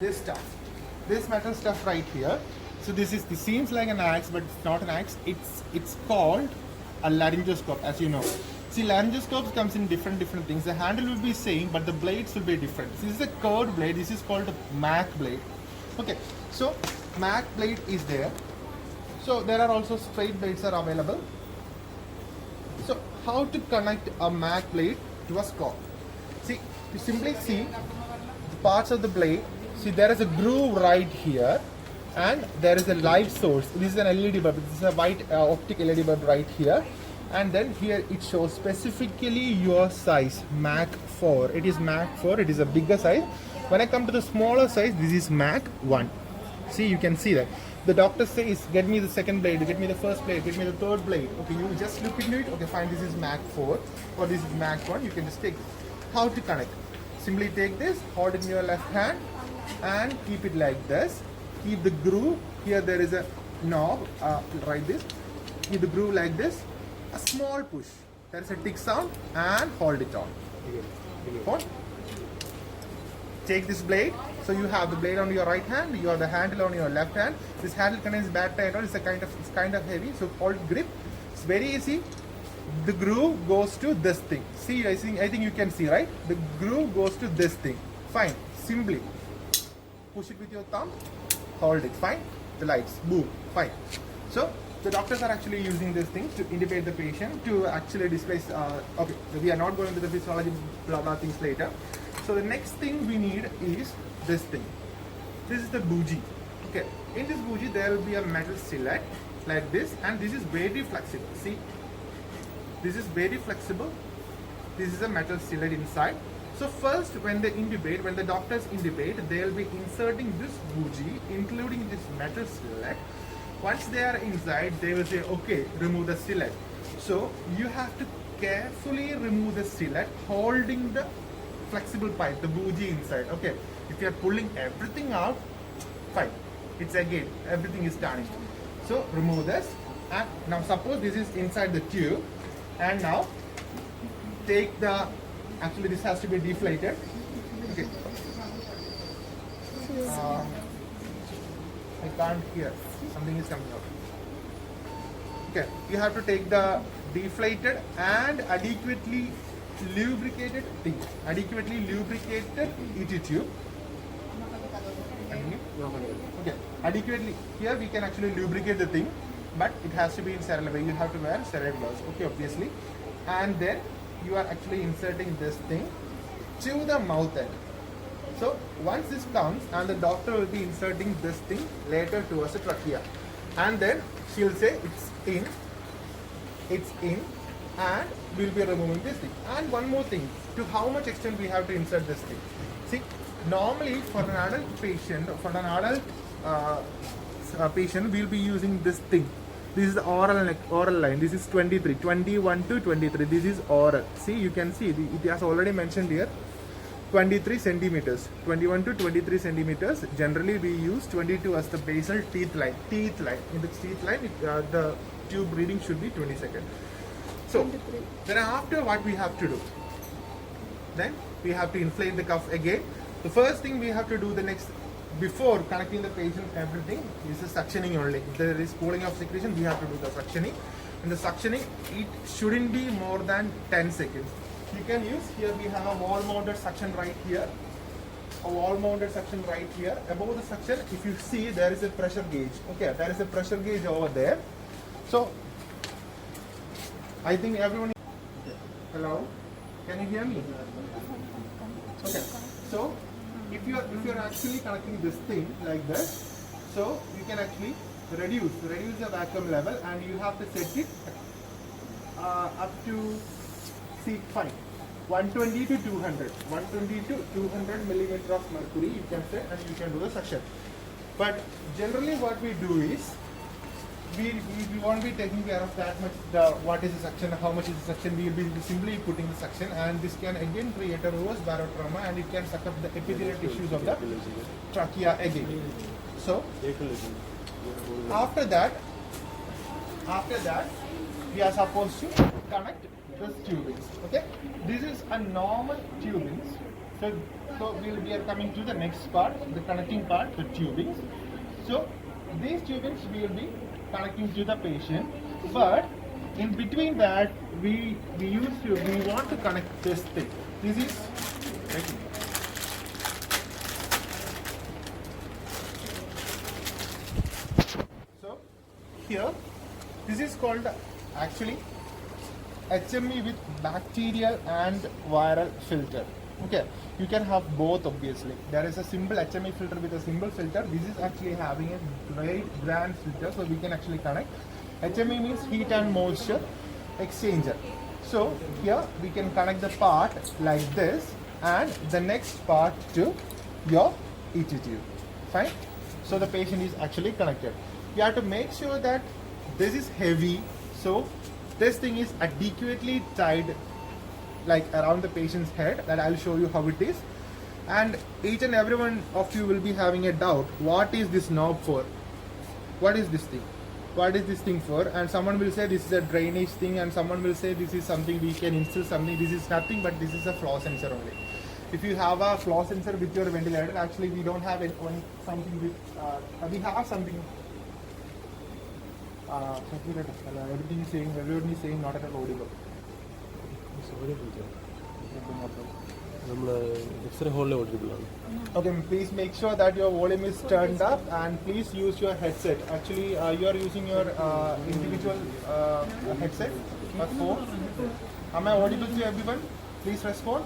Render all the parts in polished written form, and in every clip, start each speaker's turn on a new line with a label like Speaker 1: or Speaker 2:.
Speaker 1: this metal stuff right here. So this seems like an axe, but it's not an axe. It's called a laryngoscope, as you know. See, laryngoscopes comes in different things. The handle will be same, but the blades will be different. This is a curved blade. This is called a Mac blade. Okay, so Mac blade is there. So there are also straight blades are available. So how to connect a Mac blade to a scope? See, you simply see the parts of the blade. See, there is a groove right here, and there is a light source. This is an LED bulb. This is a white optic LED bulb right here, and then here it shows specifically your size, Mac 4. It is Mac 4. It is a bigger size. When I come to the smaller size, this is Mac 1. See, you can see that. The doctor says, get me the second blade, get me the first blade, get me the third blade. Okay, you just look into it. Okay, fine, this is Mac 4 or this is Mac 1. You can just take it. How to connect? Simply take this, hold it in your left hand and keep it like this. Keep the groove. Here there is a knob, right this. Keep the groove like this. A small push. There is a tick sound and hold it on. Hold. Take this blade. So you have the blade on your right hand, you have the handle on your left hand. This handle contains battery. It's kind of heavy, so hold grip. It's very easy. The groove goes to this thing. See, I think you can see, right? The groove goes to this thing. Fine. Simply push it with your thumb. Hold it. Fine. The lights. Boom. Fine. So the doctors are actually using this thing to intubate the patient to actually displace. Okay, so we are not going to the physiology blah blah things later. So the next thing we need is this thing. This is the bougie. Okay, in this bougie there will be a metal fillet like this, and this is very flexible. See, this is very flexible. This is a metal fillet inside. So first, when they intubate, when the doctors intubate, they will be inserting this bougie, including this metal fillet. Once they are inside, they will say, okay, remove the fillet. So you have to carefully remove the fillet, holding the flexible pipe, the bougie inside. Okay, if you are pulling everything out, fine, it's again everything is tarnished. So remove this, and now suppose this is inside the tube, and now take the, actually this has to be deflated. Okay, I can't hear, something is coming out. Okay, you have to take the deflated and adequately lubricated thing, adequately lubricated ET tube. Okay, adequately, here we can actually lubricate the thing, but it has to be in sterile way. You have to wear sterile gloves, okay, obviously. And then you are actually inserting this thing to the mouth end. So once this comes, and the doctor will be inserting this thing later towards the trachea, and then she'll say it's in, and we'll be removing this thing. And one more thing, to how much extent we have to insert this thing. See, normally for an adult patient, patient, we'll be using this thing. This is the oral line. This is 21 to 23. This is oral. See, you can see it has already mentioned here 23 centimeters. 21 to 23 centimeters. Generally, we use 22 as the basal teeth line. In the teeth line, the tube reading should be 20 seconds. So, 23. Then after, what we have to do? Then we have to inflate the cuff again. The first thing we have to do, the next, before connecting the patient, everything is the suctioning only. If there is cooling of secretion, we have to do the suctioning. And the suctioning, it shouldn't be more than 10 seconds. You can use, here we have a wall mounted suction right here. A wall mounted suction right here. Above the suction, if you see, there is a pressure gauge. Okay, there is a pressure gauge over there. So, I think everyone. Okay. Hello, can you hear me? Okay. So, if you are actually connecting this thing like this, so you can actually reduce the vacuum level, and you have to set it up to, see, fine, 120 to 200, 120 to 200 millimeter of mercury you can set, and you can do the suction. But generally, what we do is, we won't be taking care of that much, what is the suction, how much is the suction. We will be simply putting the suction, and this can again create a reverse barotrauma, and it can suck up the epithelial tissues of the trachea again. So after that we are supposed to connect this tubings. Okay, this is a normal tubings So we are coming to the next part, the connecting part, the tubing. So these tubings we will be connecting to the patient, but in between that we want to connect this thing. This is right here. So here, this is called actually HME with bacterial and viral filter. Okay, you can have both obviously. There is a simple HME filter with a simple filter. This is actually having a great grand filter, so we can actually connect. HME means heat and moisture exchanger. So here we can connect the part like this and the next part to your ET tube. Fine. So the patient is actually connected. You have to make sure that this is heavy, so this thing is adequately tied like around the patient's head. That I'll show you how it is. And each and every one of you will be having a doubt, what is this knob for? What is this thing? What is this thing for? And someone will say this is a drainage thing, and someone will say this is something we can install something. This is nothing but this is a flow sensor only. If you have a flow sensor with your ventilator, actually we don't have something with, we have something. Everything is saying not at all audible. Okay, please make sure that your volume is turned up and please use your headset. Actually, you are using your individual headset or phone. Am I audible to everyone? Please respond.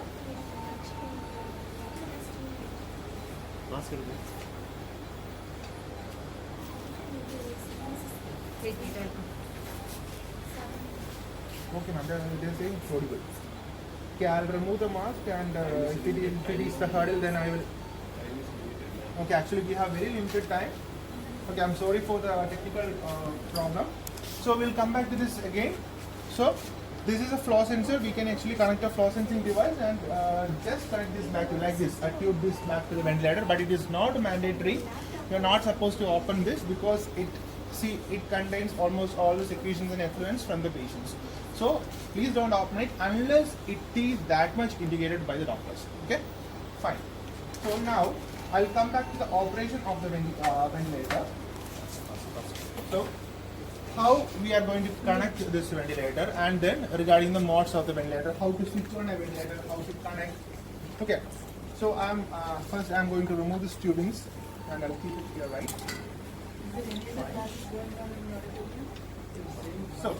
Speaker 1: Okay, ma'am, they're saying it's audible. Okay, I'll remove the mask and if it is the hurdle, then I will. Okay, actually we have very limited time. Okay, I'm sorry for the technical problem. So we'll come back to this again. So this is a flow sensor. We can actually connect a flow sensing device and just connect this back like this. Tube this back to the ventilator, but it is not mandatory. You're not supposed to open this because it contains almost all the secretions and effluents from the patients. So please don't open it unless it is that much indicated by the doctors. Okay, fine. So now I'll come back to the operation of the ventilator. So how we are going to connect this ventilator, and then regarding the modes of the ventilator, how to switch on a ventilator, how to connect. Okay, so first I'm going to remove these tubings and I'll keep it here, right? So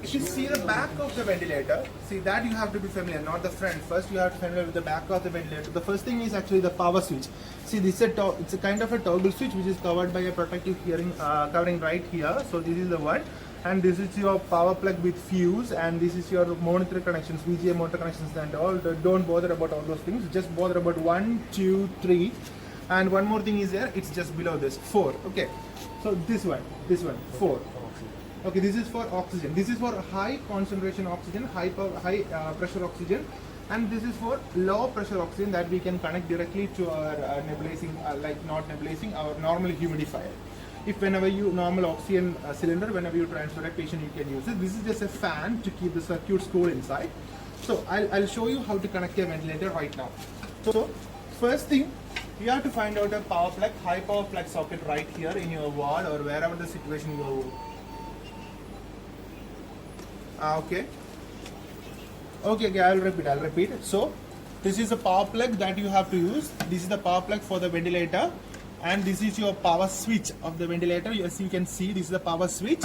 Speaker 1: if you see the back of the ventilator, see that you have to be familiar, not the front. First you have to be familiar with the back of the ventilator. The first thing is actually the power switch. See, this is it's a kind of a toggle switch which is covered by a protective covering right here. So this is the one, and this is your power plug with fuse, and this is your monitor connections, VGA monitor connections and all. Don't bother about all those things. Just bother about 1, 2, 3. And one more thing is there, it's just below this, 4. Okay, so this one, 4. Okay, this is for oxygen. This is for high concentration oxygen, high pressure oxygen, and this is for low pressure oxygen that we can connect directly to our nebulizing, not nebulizing, our normal humidifier. If whenever you normal oxygen cylinder, whenever you transfer a patient, you can use it. This is just a fan to keep the circuits cool inside. So I'll show you how to connect a ventilator right now. So first thing, you have to find out a power plug, high power plug socket right here in your wall or wherever the situation you are. Okay, I'll repeat. So this is a power plug that you have to use. This is the power plug for the ventilator, and this is your power switch of the ventilator. As you can see, this is the power switch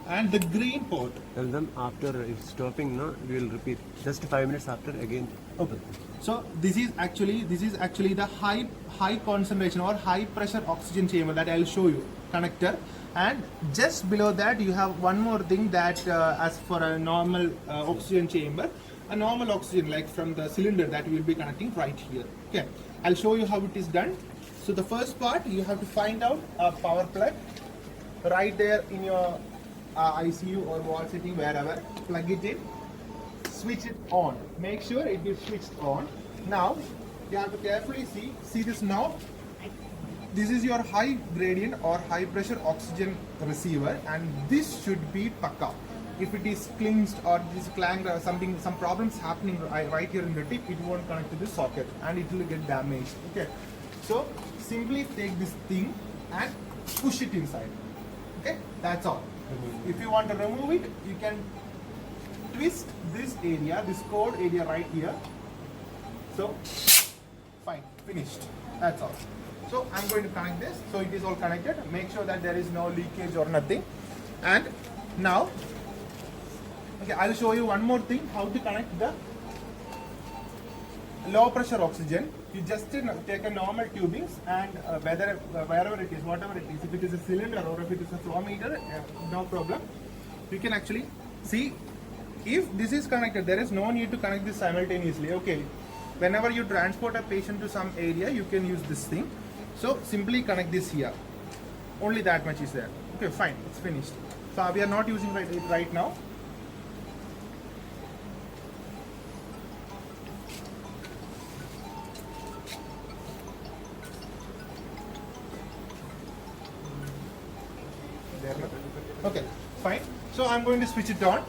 Speaker 1: and the green port.
Speaker 2: And then after stopping, no, we will repeat just 5 minutes after again.
Speaker 1: Okay. So this is actually the high concentration or high pressure oxygen chamber that I'll show you, connector. And just below that you have one more thing that as for a normal oxygen chamber, a normal oxygen like from the cylinder that we will be connecting right here. Okay, I'll show you how it is done. So the first part, you have to find out a power plug right there in your ICU or wall sitting, wherever. Plug it in, switch it on, make sure it is switched on. Now you have to carefully see this knob. This is your high gradient or high pressure oxygen receiver, and this should be pakka. if it is clinched or this clanged or something, some problems happening right here in the tip, it won't connect to the socket and it will get damaged. Okay, so simply take this thing and push it inside. Okay, that's all. If you want to remove it, you can twist this area, this cord area right here. So fine, finished. That's all. So I'm going to connect this. So it is all connected. Make sure that there is no leakage or nothing. And now, okay, I'll show you one more thing, how to connect the low pressure oxygen. You just take a normal tubings and wherever it is, whatever it is, if it is a cylinder or if it is a flow meter, no problem. You can actually see if this is connected, there is no need to connect this simultaneously. Okay, whenever you transport a patient to some area, you can use this thing. So simply connect this here. Only that much is there. Okay, fine, it's finished. So we are not using it right now. Okay, fine. So I'm going to switch it on.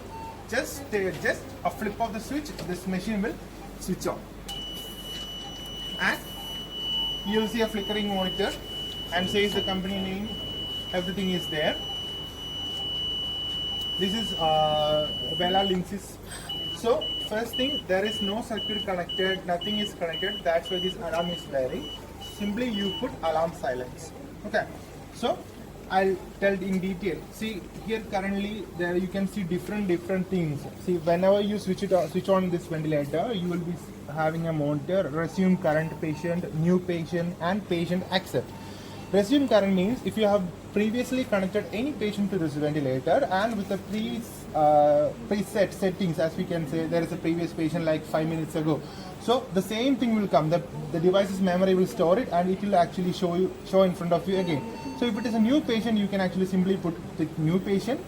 Speaker 1: Just a flip of the switch, this machine will switch on. And you'll see a flickering monitor and says the company name, everything is there. This is Vela Linksys. So first thing, there is no circuit connected, nothing is connected, that's why this alarm is blaring. Simply you put alarm silence. Okay, so I'll tell in detail. See here currently there you can see different things. See, whenever you switch on this ventilator, you will be having a monitor, resume current patient, new patient and patient accept. Resume current means if you have previously connected any patient to this ventilator and with the preset settings, as we can say, there is a previous patient like 5 minutes ago. So the same thing will come. The device's memory will store it and it will actually show in front of you again. So if it is a new patient, you can actually simply put the new patient,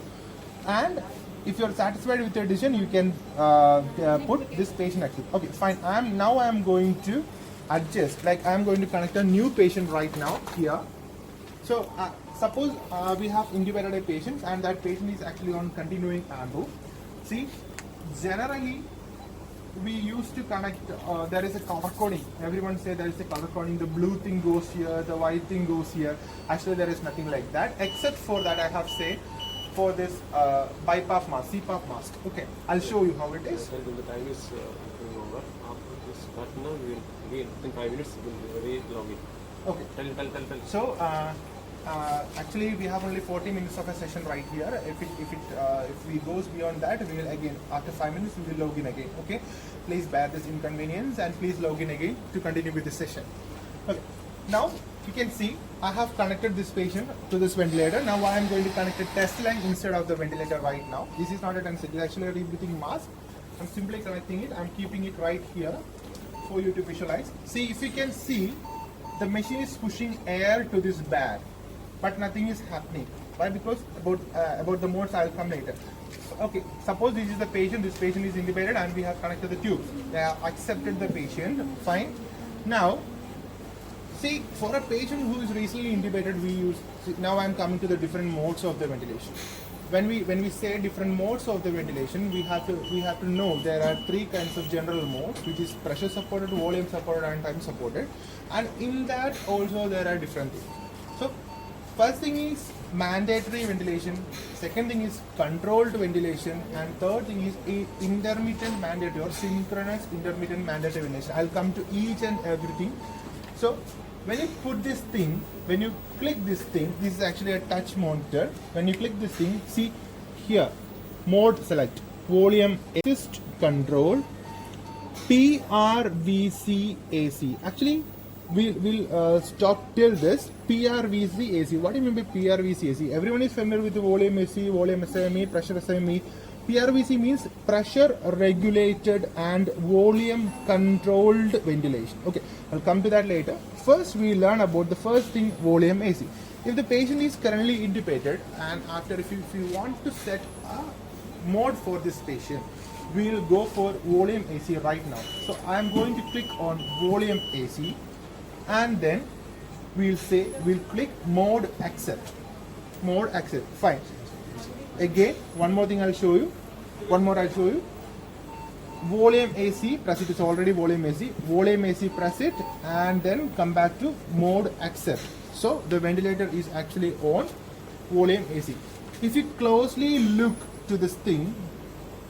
Speaker 1: and if you are satisfied with your decision, you can put this patient active. Okay, fine. I am going to adjust. Like I am going to connect a new patient right now here. So suppose we have intubated a patient and that patient is actually on continuing Perambur. See, generally we used to connect, there is a color coding. Everyone say there is a color coding. The blue thing goes here, the white thing goes here. Actually there is nothing like that, except for that I have said for this BiPAP mask, CPAP mask. Okay, I'll show you how it is.
Speaker 2: When the time is going over, after this cut now, we will again in 5 minutes we will re-log in.
Speaker 1: Okay.
Speaker 2: Tell.
Speaker 1: So actually we have only 40 minutes of a session right here. If we goes beyond that, we will again after 5 minutes we will log in again. Okay, please bear this inconvenience and please log in again to continue with the session. Okay, now you can see I have connected this patient to this ventilator. Now I am going to connect a test line instead of the ventilator right now. This is not a test, it is actually a rebreathing mask. I'm simply connecting it. I'm keeping it right here for you to visualize. See, if you can see, the machine is pushing air to this bag, but nothing is happening. Why? Because about the modes I'll come later. Okay, suppose this is the patient. This patient is intubated and we have connected the tubes. They have accepted the patient. Fine. Now, see, for a patient who is recently intubated, we use. See, now I'm coming to the different modes of the ventilation. When we say different modes of the ventilation, we have to know there are 3 kinds of general modes, which is pressure supported, volume supported, and time supported. And in that also there are different things. So first thing is mandatory ventilation, second thing is controlled ventilation, and third thing is intermittent mandatory or synchronous intermittent mandatory ventilation. I'll come to each and everything. So when you put this thing, when you click this thing, this is actually a touch monitor. When you click this thing, see here, mode select, volume assist control, PRVC AC. Actually, we'll stop till this PRVC AC. What do you mean by PRVC AC? Everyone is familiar with the volume AC, volume SME, pressure SME. PRVC means pressure regulated and volume controlled ventilation. Okay, I'll come to that later. First, we learn about the first thing, volume AC. If the patient is currently intubated, and after if you want to set a mode for this patient, we will go for volume AC right now. So I am going to click on volume AC, and then we'll click mode accept. Mode accept. Fine. Again, one more thing I'll show you. Volume AC, press it is already volume AC. Volume AC, press it and then come back to mode accept. So the ventilator is actually on volume AC. If you closely look to this thing,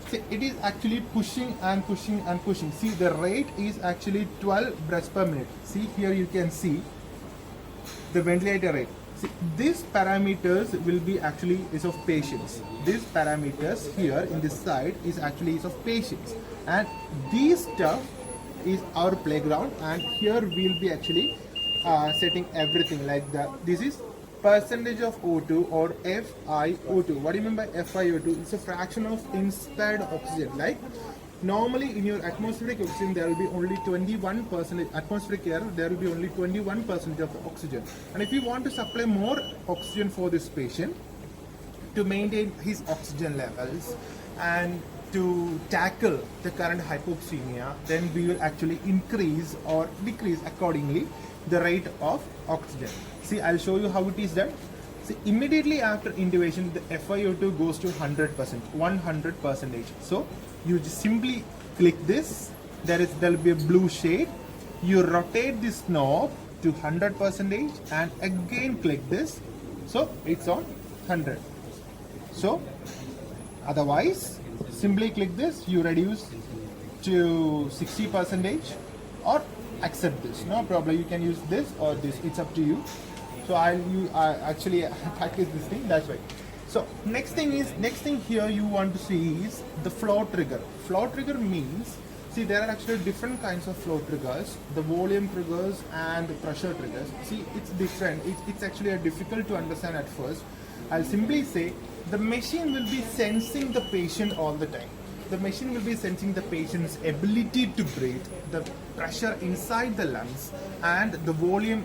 Speaker 1: see, it is actually pushing and pushing and pushing. See, the rate is actually 12 breaths per minute. See, here you can see the ventilator rate. See, these parameters will be actually is of patience. These parameters here in this side is actually is of patience, and these stuff is our playground. And here we'll be actually setting everything like that. This is percentage of O2 or FiO2. What do you mean by FiO2? It's a fraction of inspired oxygen. Like normally in your atmospheric oxygen there will be only 21%. Atmospheric air there will be only 21% of oxygen. And if you want to supply more oxygen for this patient to maintain his oxygen levels and to tackle the current hypoxemia, then we will actually increase or decrease accordingly the rate of oxygen. See, I'll show you how it is done. See, immediately after intubation, the FiO2 goes to 100%. So you just simply click this. There will be a blue shade. You rotate this knob to 100% and again click this. So it's on 100. So otherwise, simply click this. You reduce to 60% or accept this. No problem. You can use this or this. It's up to you. So I actually package this thing. That's right. So next thing here you want to see is the flow trigger. Flow trigger means, see, there are actually different kinds of flow triggers, the volume triggers and the pressure triggers. See, it's different. It's actually difficult to understand at first. I'll simply say the machine will be sensing the patient all the time. The machine will be sensing the patient's ability to breathe, the pressure inside the lungs and the volume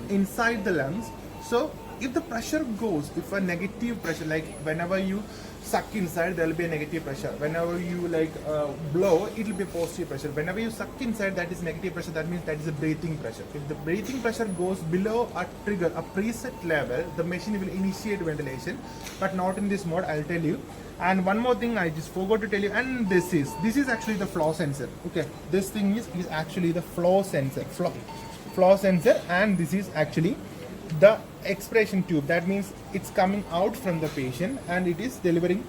Speaker 1: inside the lungs. So if the pressure goes, if a negative pressure, like whenever you suck inside there will be a negative pressure, whenever you blow it will be positive pressure, whenever you suck inside that is negative pressure, that means that is a breathing pressure. If the breathing pressure goes below a trigger, a preset level, the machine will initiate ventilation, but not in this mode, I'll tell you. And one more thing I just forgot to tell you, and this is actually the flow sensor. Okay, this thing is actually the flow sensor, flow sensor, and this is actually the expiration tube. That means it's coming out from the patient and it is delivering,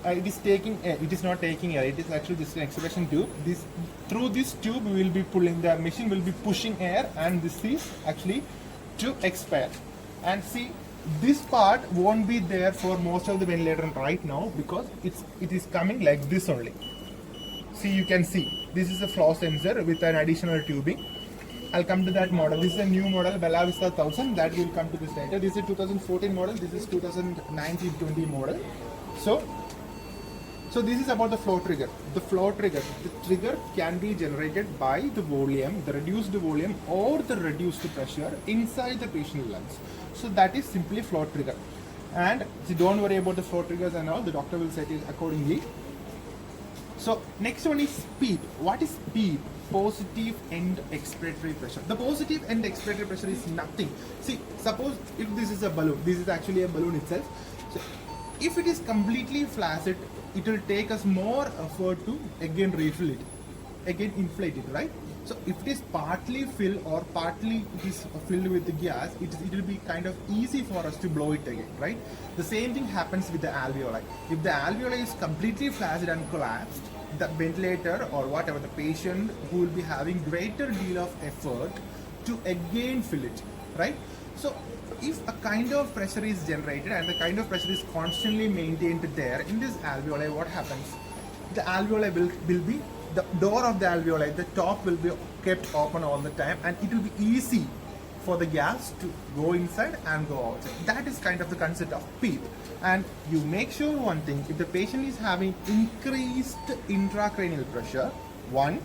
Speaker 1: it is taking air. It is not taking air, it is actually this expiration tube. Through this tube we will be pulling, the machine will be pushing air, and this is actually to expire. And see, this part won't be there for most of the ventilator right now because it is coming like this only. See, you can see this is a flow sensor with an additional tubing. I'll come to that model. This is a new model, Bella Vista 1000. That will come to this later. This is a 2014 model. This is 2019-20 model. So this is about the flow trigger. The trigger can be generated by the volume, the reduced volume or the reduced pressure inside the patient lungs. So that is simply flow trigger. And don't worry about the flow triggers and all. The doctor will set it accordingly. So next one is PEEP. What is PEEP? Positive end expiratory pressure. The positive end expiratory pressure is nothing. See, suppose if this is a balloon, this is actually a balloon itself. So if it is completely flaccid, it will take us more effort to again refill it, again inflate it, right? So if it is partly filled or partly it is filled with the gas, it will be kind of easy for us to blow it again, right? The same thing happens with the alveoli. If the alveoli is completely flaccid and collapsed, the ventilator or whatever, the patient who will be having greater deal of effort to again fill it, right? So if a kind of pressure is generated and the kind of pressure is constantly maintained there in this alveoli, what happens? The alveoli will be, the door of the alveoli, the top will be kept open all the time, and it will be easy for the gas to go inside and go outside. That is kind of the concept of PEEP. And you make sure one thing, if the patient is having increased intracranial pressure, one,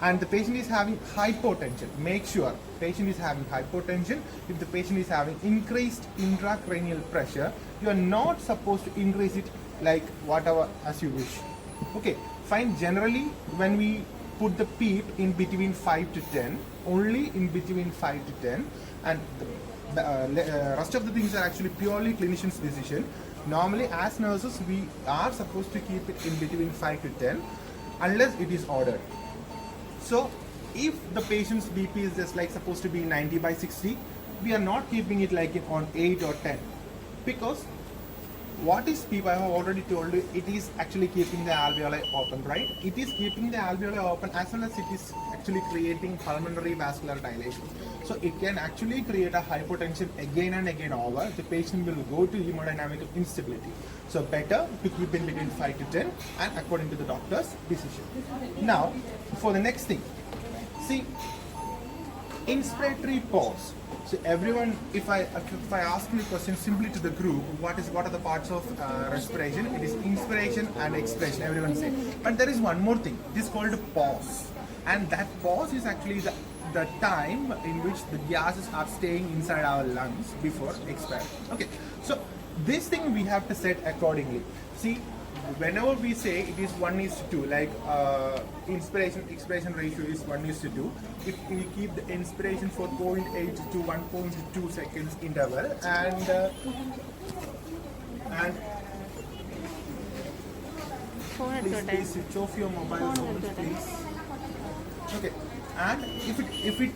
Speaker 1: and the patient is having hypotension, make sure patient is having hypotension. If the patient is having increased intracranial pressure, you are not supposed to increase it like whatever as you wish. Okay, fine. Generally when we put the PEEP in between 5 to 10, only in between 5 to 10, and the rest of the things are actually purely clinician's decision. Normally, as nurses, we are supposed to keep it in between 5 to 10, unless it is ordered. So, if the patient's BP is just like supposed to be 90/60, we are not keeping it like on 8 or 10, because what is PEEP? I have already told you, it is actually keeping the alveoli open, right? It is keeping the alveoli open as well as it is actually creating pulmonary vascular dilation. So it can actually create a hypotension again and again over. The patient will go to hemodynamic instability. So better to keep in between 5 to 10 and according to the doctor's decision. Now, for the next thing, see, inspiratory pause. So everyone, if I ask you a question simply to the group, what are the parts of respiration? It is inspiration and expiration. Everyone say. But there is one more thing. It is called a pause, and that pause is actually the time in which the gases are staying inside our lungs before expiring. Okay. So this thing we have to set accordingly. See, whenever we say it is 1:2, like inspiration expiration ratio is 1:2, if we keep the inspiration for 0.8 to 1.2 seconds interval, and please switch off your mobile phone, please. Okay, and if it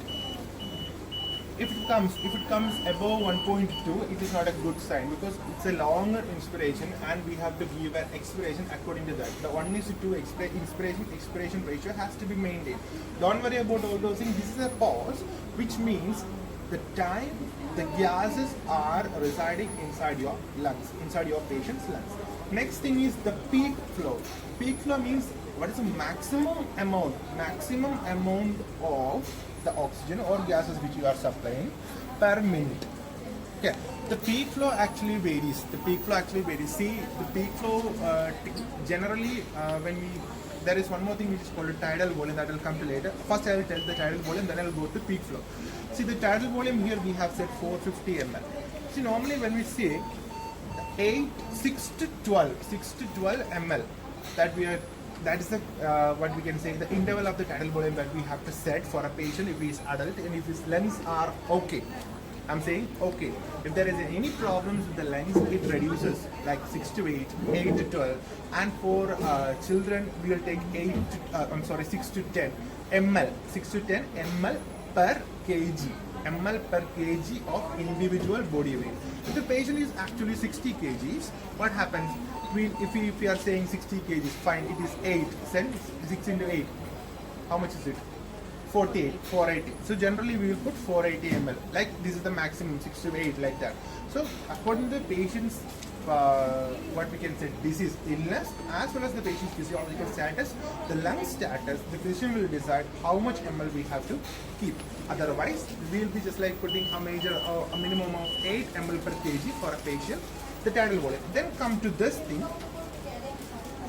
Speaker 1: comes above 1.2, it is not a good sign, because it's a longer inspiration and we have to give an expiration according to that. The 1:2 inspiration expiration ratio has to be maintained. Don't worry about all those things. This is a pause, which means the time the gases are residing inside your lungs, inside your patient's lungs. Next thing is the peak flow. Peak flow means what is the maximum amount of the oxygen or gases which you are supplying per minute. Okay, the peak flow actually varies. See, the peak flow generally there is one more thing which is called tidal volume, that will come to later. First I will tell the tidal volume, then I will go to peak flow. See, the tidal volume here we have set 450 ml. See, normally when we say 6 to 12 ml, that is the what we can say the interval of the tidal volume that we have to set for a patient if he is adult and if his lungs are okay. I'm saying okay. If there is any problems with the lungs, it reduces like 6 to 8, 8 to 12, and for children we will take 6 to 10 ml, 6 to 10 ml per kg of individual body weight. If the patient is actually 60 kgs, what happens? If we are saying 60 kgs, fine, it is 8, then 6 into 8, how much is it? 480. So generally we will put 480 ml, like this is the maximum, 6 to 8, like that. So according to the patient's what we can say disease, illness, as well as the patient's physiological status, the lung status, the physician will decide how much ml we have to keep. Otherwise, we will be just like putting a minimum of 8 ml per kg for a patient, the tidal volume. Then come to this thing.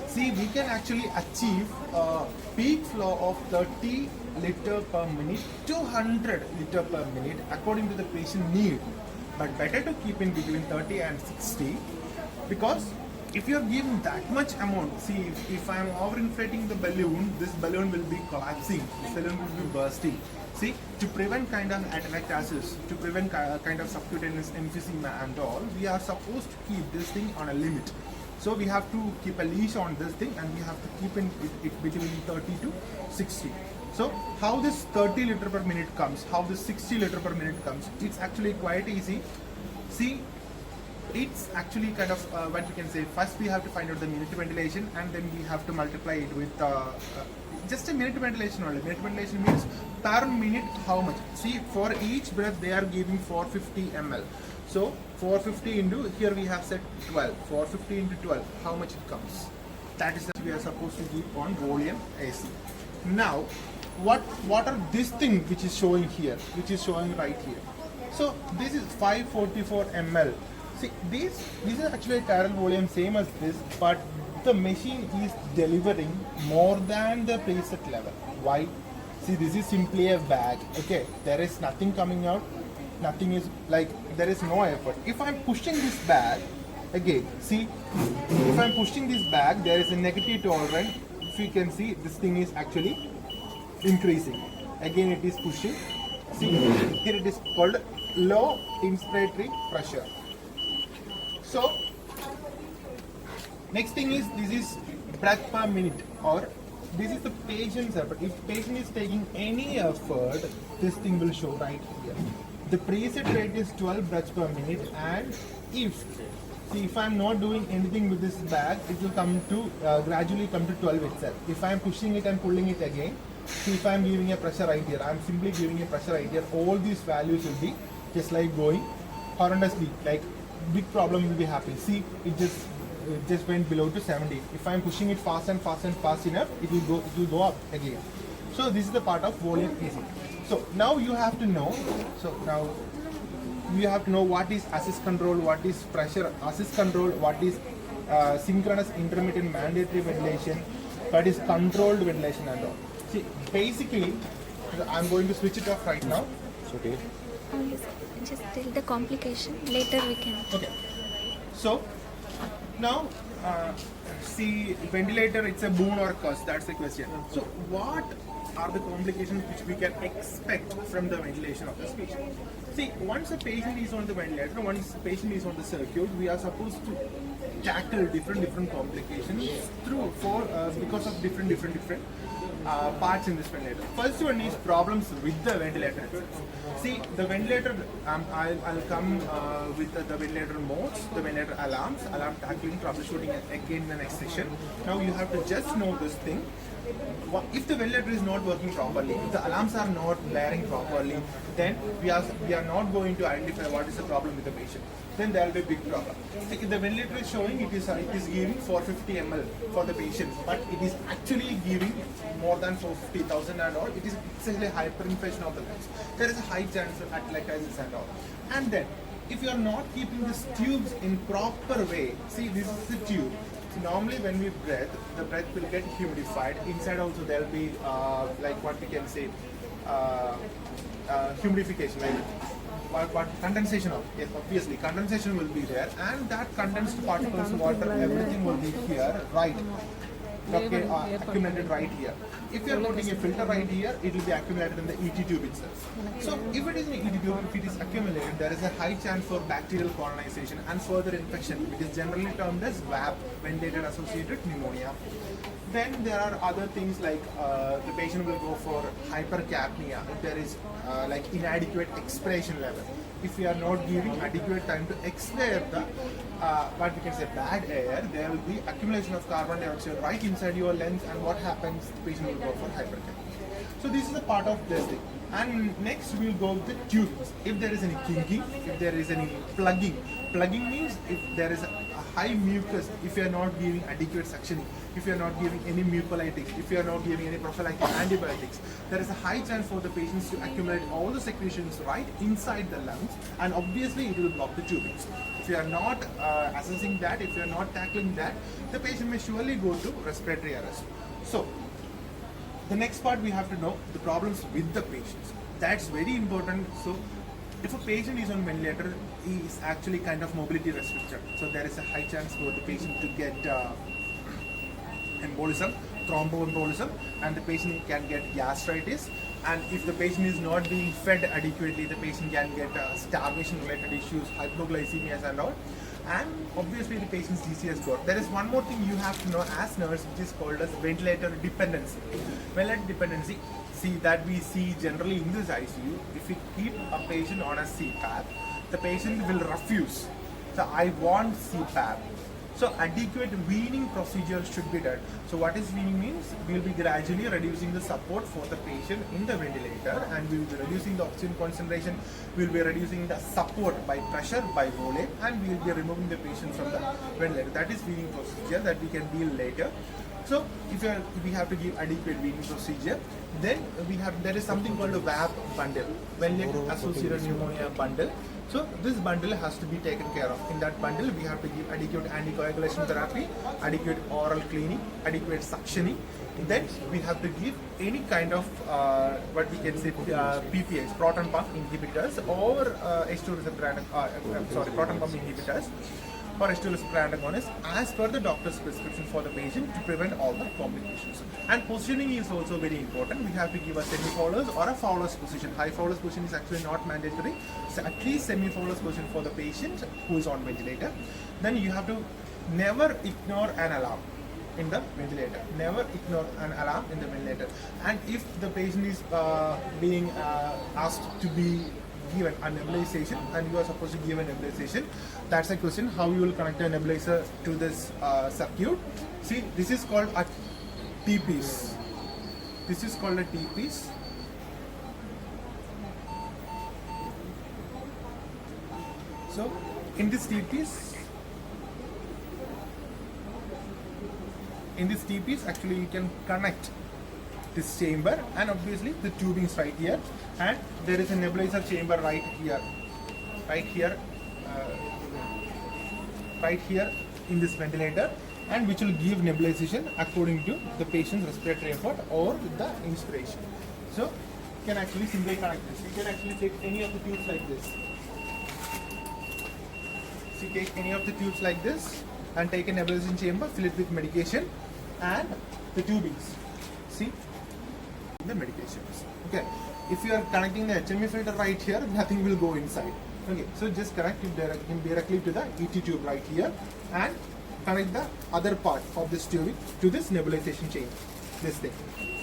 Speaker 1: See, we can actually achieve a peak flow of 30 liter per minute to 100 liter per minute according to the patient need. But better to keep in between 30 and 60, because if you are given that much amount, see, if I am overinflating the balloon, this balloon will be collapsing, this balloon will be bursting. See, to prevent kind of atelectasis, to prevent kind of subcutaneous emphysema and all, we are supposed to keep this thing on a limit. So we have to keep a leash on this thing, and we have to keep it between 30 to 60. So how this 30 liter per minute comes, how this 60 liter per minute comes, it's actually quite easy. See, it's actually kind of what we can say, first we have to find out the minute ventilation, and then we have to multiply it with just a minute ventilation only. Minute ventilation means per minute how much. See, for each breath they are giving 450 ml. So 450 into, here we have set 12, 450 into 12, how much it comes. That is that we are supposed to keep on volume AC. Now, what are this thing which is showing here, which is showing right here? So this is 544 ml. See, this is actually a tidal volume same as this, but the machine is delivering more than the preset level. Why? See, this is simply a bag. Okay, there is nothing coming out. Nothing is like, there is no effort. If I'm pushing this bag, again, see, if I'm pushing this bag, there is a negative tolerance. If you can see, this thing is actually increasing. Again it is pushing. See, here it is called low inspiratory pressure. So, next thing is, this is breath per minute, or this is the patient's effort. If patient is taking any effort, this thing will show right here. The preset rate is 12 breaths per minute, and if I'm not doing anything with this bag, it will come to gradually come to 12 itself. If I'm pushing it and pulling it again, see, if I'm giving a pressure right here, I'm simply giving a pressure right here, all these values will be just like going horrendously, like big problem will be happening. See, it just went below to 70. If I'm pushing it fast and fast and fast enough, it will go up again. So this is the part of volume easing. So now you have to know. So now you have to know what is assist control, what is pressure assist control, what is synchronous intermittent mandatory ventilation, what is controlled ventilation and all. See, basically, I'm going to switch it off right now.
Speaker 2: Okay.
Speaker 3: Yes, just tell the complication. Later we can.
Speaker 1: Okay. So now, see, ventilator, it's a boon or a curse. That's the question. So what are the complications which we can expect from the ventilation of this patient? See, once a patient is on the ventilator, once a patient is on the circuit, we are supposed to tackle different complications because of different parts in this ventilator. First one is problems with the ventilator itself. See, the ventilator, I'll come with the ventilator modes, the ventilator alarm tackling, troubleshooting again in the next session. Now you have to just know this thing. If the ventilator is not working properly, if the alarms are not blaring properly, then we are not going to identify what is the problem with the patient. Then there will be a big problem. If the ventilator is showing it is giving 450 ml for the patient, but it is actually giving more than 450,000 and all. It is essentially hyperinflation of the lungs. There is a high chance of atelectasis and all. And then, if you are not keeping these tubes in proper way, see, this is the tube. So normally when we breathe, the breath will get humidified. Inside also there will be like what we can say humidification, like what condensation of, yes, obviously condensation will be there, and that condensed particles, water, everything will be here, right? Okay, accumulated right here. If you are putting a filter right here, it will be accumulated in the ET tube itself. So if it is in ET tube, if it is accumulated, there is a high chance for bacterial colonization and further infection, which is generally termed as VAP, ventilator associated pneumonia. Then there are other things like the patient will go for hypercapnia if there is like inadequate expiration level. If we are not giving adequate time to expire the what we can say bad air, there will be accumulation of carbon dioxide right inside your lungs, and what happens? The patient will go for hypercapnia. So this is a part of this thing. And next we will go with the tubes. If there is any kinking, if there is any plugging means if there is a high mucus, if you are not giving adequate suctioning, if you are not giving any mucolytics, if you are not giving any prophylactic antibiotics, there is a high chance for the patients to accumulate all the secretions right inside the lungs, and obviously it will block the tubings. If you are not assessing that, if you are not tackling that, the patient may surely go to respiratory arrest. So the next part we have to know the problems with the patients. That's very important. So if a patient is on ventilator, he is actually kind of mobility restricted. So there is a high chance for the patient to get embolism, thromboembolism, and the patient can get gastritis. And if the patient is not being fed adequately, the patient can get starvation related issues, hypoglycemias and all. And obviously the patient's DCS score. There is one more thing you have to know as nurse, which is called as ventilator dependency. Ventilator dependency, see, that we see generally in this ICU. If we keep a patient on a CPAP, the patient will refuse. So I want CPAP. So adequate weaning procedure should be done. So what is weaning means? We will be gradually reducing the support for the patient in the ventilator, and we will be reducing the oxygen concentration, we will be reducing the support by pressure, by volume, and we will be removing the patient from the ventilator. That is weaning procedure that we can deal later. So if we have to give adequate weaning procedure, then there is something called a VAP bundle, ventilator associated pneumonia bundle. So this bundle has to be taken care of. In that bundle, we have to give adequate anticoagulation therapy, adequate oral cleaning, adequate suctioning. Then we have to give any kind of what we can say PPIs, proton pump inhibitors, or H2 receptor, proton pump inhibitors, or H2 antagonist as per the doctor's prescription for the patient to prevent all the complications. And positioning is also very important. We have to give a semi-Fowler's or a Fowler's position. High Fowler's position is actually not mandatory. So at least semi-Fowler's position for the patient who is on ventilator. Then you have to never ignore an alarm in the ventilator. Never ignore an alarm in the ventilator. And if the patient is being asked to be given a nebulization and you are supposed to give a nebulization, that's a question how you will connect a nebulizer to this circuit. See, this is called a T-piece. This is called a T-piece. So in this T-piece, actually you can connect this chamber and obviously the tubings right here, and there is a nebulizer chamber right here in this ventilator, and which will give nebulization according to the patient's respiratory effort or the inspiration. So you can actually simply connect this. You can actually take any of the tubes like this. So you take any of the tubes like this and take a nebulization chamber, fill it with medication and the tubings. See the medications. Okay, if you are connecting the HME filter right here, nothing will go inside. Okay, so just connect it directly to the ET tube right here and connect the other part of this tubing to this nebulization chamber, this thing.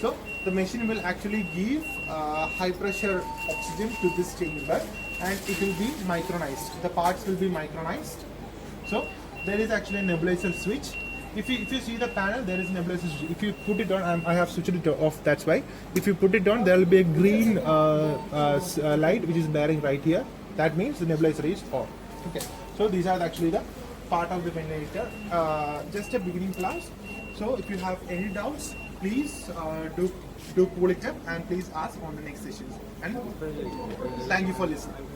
Speaker 1: So the machine will actually give high pressure oxygen to this chamber and it will be micronized. The parts will be micronized. So there is actually a nebulizer switch. If you see the panel, there is a nebulizer switch. If you put it on, I have switched it off, that's why. If you put it on, there will be a green light which is bearing right here. That means the nebulizer is on. Okay, so these are actually the part of the ventilator. Just a beginning class. So if you have any doubts, please do pull it up and please ask on the next sessions. And thank you for listening.